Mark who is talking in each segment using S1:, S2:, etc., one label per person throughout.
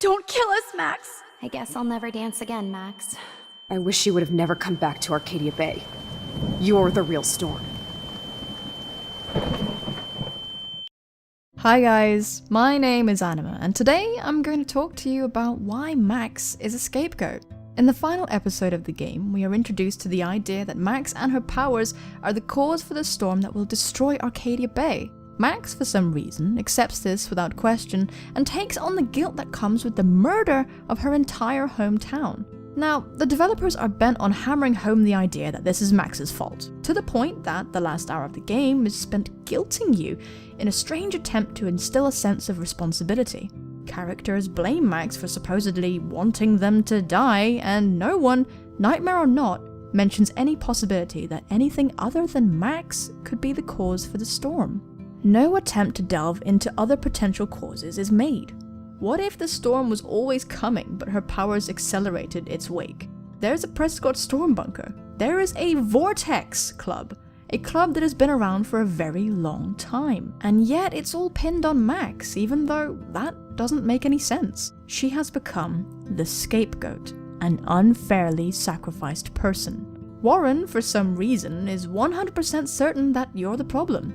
S1: Don't kill us, Max!
S2: I guess I'll never dance again, Max.
S3: I wish you would have never come back to Arcadia Bay. You're the real storm.
S4: Hi guys, my name is Anima, and today I'm going to talk to you about why Max is a scapegoat. In the final episode of the game, we are introduced to the idea that Max and her powers are the cause for the storm that will destroy Arcadia Bay. Max, for some reason, accepts this without question and takes on the guilt that comes with the murder of her entire hometown. Now, the developers are bent on hammering home the idea that this is Max's fault, to the point that the last hour of the game is spent guilting you in a strange attempt to instill a sense of responsibility. Characters blame Max for supposedly wanting them to die, and no one, nightmare or not, mentions any possibility that anything other than Max could be the cause for the storm. No attempt to delve into other potential causes is made. What if the storm was always coming, but her powers accelerated its wake? There's a Prescott storm bunker. There is a Vortex Club. A club that has been around for a very long time. And yet it's all pinned on Max, even though that doesn't make any sense. She has become the scapegoat, an unfairly sacrificed person. Warren, for some reason, is 100% certain that you're the problem.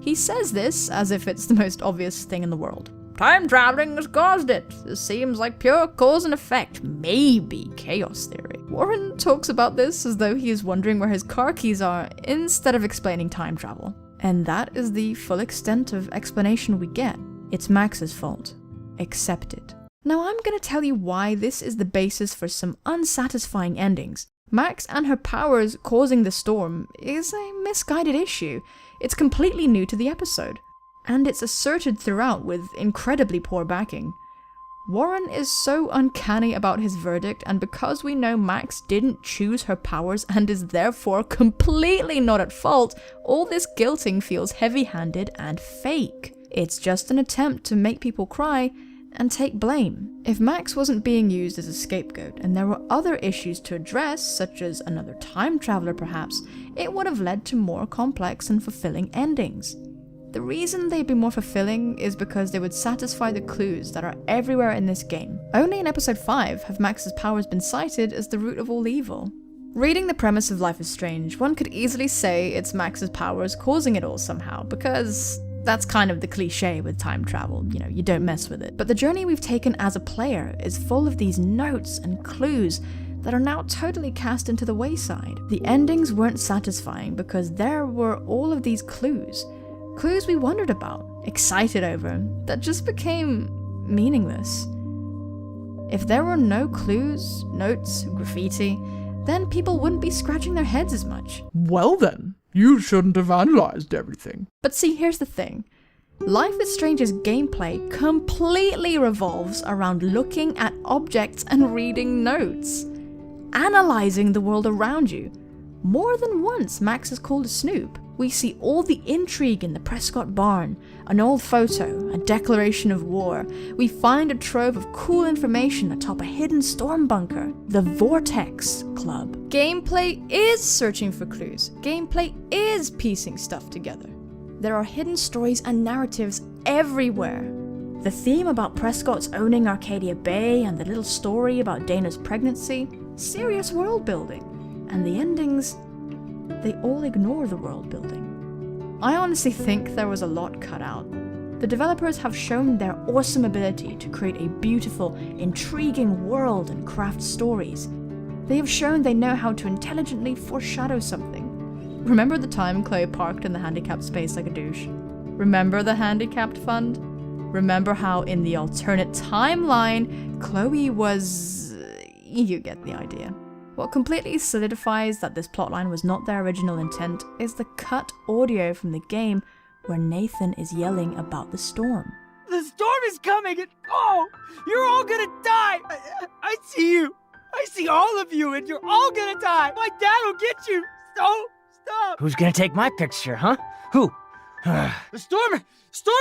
S4: He says this as if it's the most obvious thing in the world. Time traveling has caused it. This seems like pure cause and effect, maybe chaos theory. Warren talks about this as though he is wondering where his car keys are, instead of explaining time travel. And that is the full extent of explanation we get. It's Max's fault. Accept it. Now I'm gonna tell you why this is the basis for some unsatisfying endings. Max and her powers causing the storm is a misguided issue. It's completely new to the episode. And it's asserted throughout with incredibly poor backing. Warren is so uncanny about his verdict, and because we know Max didn't choose her powers and is therefore completely not at fault, all this guilting feels heavy-handed and fake. It's just an attempt to make people cry and take blame. If Max wasn't being used as a scapegoat and there were other issues to address, such as another time traveler perhaps, it would have led to more complex and fulfilling endings. The reason they'd be more fulfilling is because they would satisfy the clues that are everywhere in this game. Only in episode 5 have Max's powers been cited as the root of all evil. Reading the premise of Life is Strange, one could easily say it's Max's powers causing it all somehow, because that's kind of the cliche with time travel, you don't mess with it. But the journey we've taken as a player is full of these notes and clues that are now totally cast into the wayside. The endings weren't satisfying because there were all of these clues we wondered about, excited over, that just became meaningless. If there were no clues, notes, graffiti, then people wouldn't be scratching their heads as much.
S5: Well then, you shouldn't have analyzed everything.
S4: But see, here's the thing. Life is Strange's gameplay completely revolves around looking at objects and reading notes. Analyzing the world around you. More than once, Max is called a snoop. We see all the intrigue in the Prescott barn, an old photo, a declaration of war. We find a trove of cool information atop a hidden storm bunker, the Vortex Club. Gameplay is searching for clues. Gameplay is piecing stuff together. There are hidden stories and narratives everywhere. The theme about Prescott's owning Arcadia Bay and the little story about Dana's pregnancy, serious world building. And the endings, they all ignore the world building. I honestly think there was a lot cut out. The developers have shown their awesome ability to create a beautiful, intriguing world and craft stories. They have shown they know how to intelligently foreshadow something. Remember the time Chloe parked in the handicapped space like a douche? Remember the handicapped fund? Remember how in the alternate timeline, Chloe was... you get the idea. What completely solidifies that this plotline was not their original intent is the cut audio from the game where Nathan is yelling about the storm.
S6: The storm is coming and oh, you're all gonna die! I see you! I see all of you and you're all gonna die! My dad will get you! So, stop!
S7: Who's gonna take my picture, huh? Who?
S6: The storm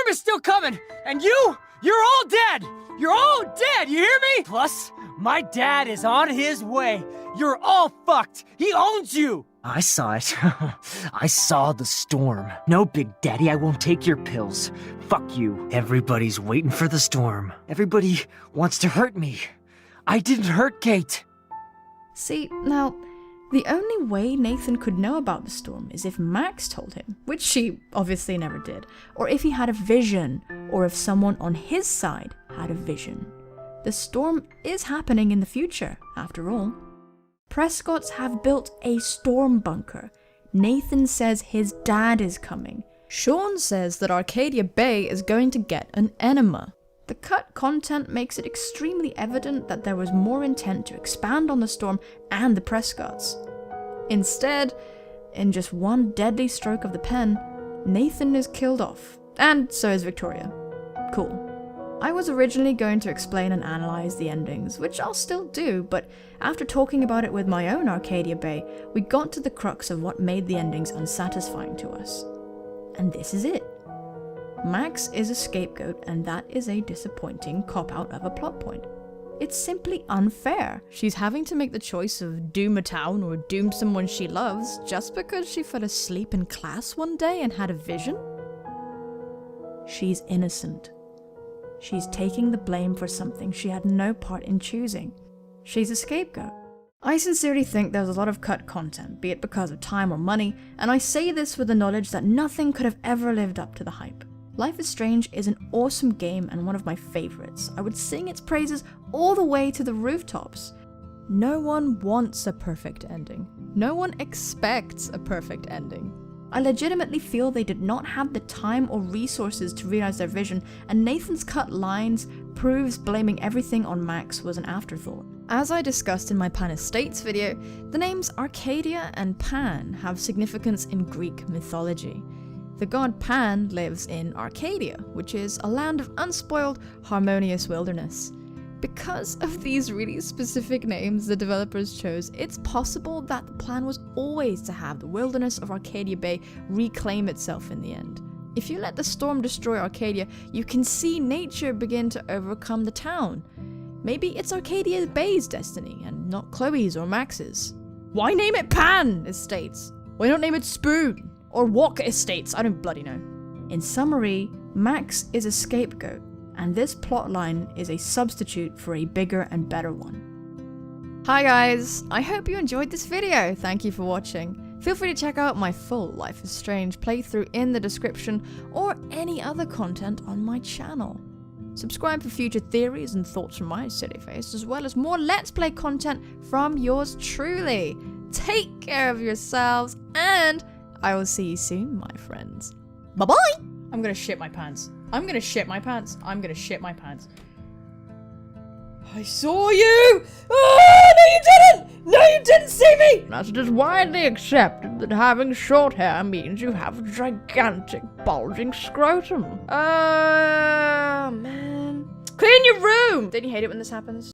S6: is still coming! And you're all dead! You're all dead, you hear me? Plus, my dad is on his way. You're all fucked. He owns you.
S7: I saw it. I saw the storm. No, Big Daddy, I won't take your pills. Fuck you. Everybody's waiting for the storm. Everybody wants to hurt me. I didn't hurt Kate.
S4: See, now, the only way Nathan could know about the storm is if Max told him, which she obviously never did, or if he had a vision, or if someone on his side had a vision. The storm is happening in the future, after all. Prescotts have built a storm bunker. Nathan says his dad is coming. Sean says that Arcadia Bay is going to get an Anima. The cut content makes it extremely evident that there was more intent to expand on the storm and the Prescotts. Instead, in just one deadly stroke of the pen, Nathan is killed off, and so is Victoria. Cool. I was originally going to explain and analyze the endings, which I'll still do, but after talking about it with my own Arcadia Bay, we got to the crux of what made the endings unsatisfying to us. And this is it. Max is a scapegoat, and that is a disappointing cop-out of a plot point. It's simply unfair. She's having to make the choice of doom a town or doom someone she loves just because she fell asleep in class one day and had a vision? She's innocent. She's taking the blame for something she had no part in choosing. She's a scapegoat. I sincerely think there's a lot of cut content, be it because of time or money, and I say this with the knowledge that nothing could have ever lived up to the hype. Life is Strange is an awesome game and one of my favorites. I would sing its praises all the way to the rooftops. No one wants a perfect ending. No one expects a perfect ending. I legitimately feel they did not have the time or resources to realize their vision, and Nathan's cut lines proves blaming everything on Max was an afterthought. As I discussed in my Pan Estates video, the names Arcadia and Pan have significance in Greek mythology. The god Pan lives in Arcadia, which is a land of unspoiled, harmonious wilderness. Because of these really specific names the developers chose, it's possible that the plan was always to have the wilderness of Arcadia Bay reclaim itself in the end. If you let the storm destroy Arcadia, you can see nature begin to overcome the town. Maybe it's Arcadia Bay's destiny, and not Chloe's or Max's. Why name it Pan Estates? Why not name it Spoon? Or Walk Estates? I don't bloody know. In summary, Max is a scapegoat, and this plotline is a substitute for a bigger and better one. Hi guys, I hope you enjoyed this video. Thank you for watching. Feel free to check out my full Life is Strange playthrough in the description, or any other content on my channel. Subscribe for future theories and thoughts from my silly face, as well as more Let's Play content from yours truly. Take care of yourselves, and I will see you soon, my friends. Bye-bye! I'm gonna shit my pants. I'm gonna shit my pants. I'm gonna shit my pants. I saw you! Oh, no you didn't! No you didn't see me! As it is widely accepted that having short hair means you have a gigantic bulging scrotum. Oh, man. Clean your room! Don't you hate it when this happens?